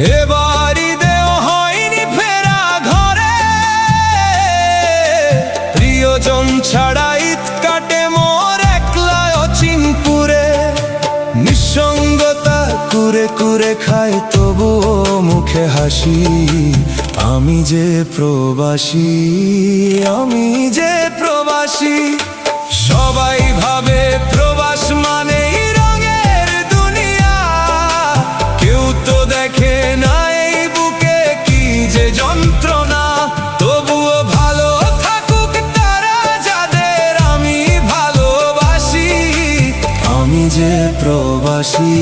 এবার ঈদেও হয়নি ফেরা ঘরে, প্রিয়জন ছাড়া ঈদ কাটে মোর একলা অচিনপুরে। নিঃসঙ্গতা কুরে কুরে খায় তবুও মুখে হাসি, আমি যে প্রবাসী, আমি যে প্রবাসী। সবাই ভাবে প্রবাস মানেই রঙের দুনিয়া, কেউ তো দেখে না এই বুকে কি যে যন্ত্রণা। তবুও ভালো থাকুক তারা যাদের আমি ভালোবাসি, আমি যে প্রবাসী।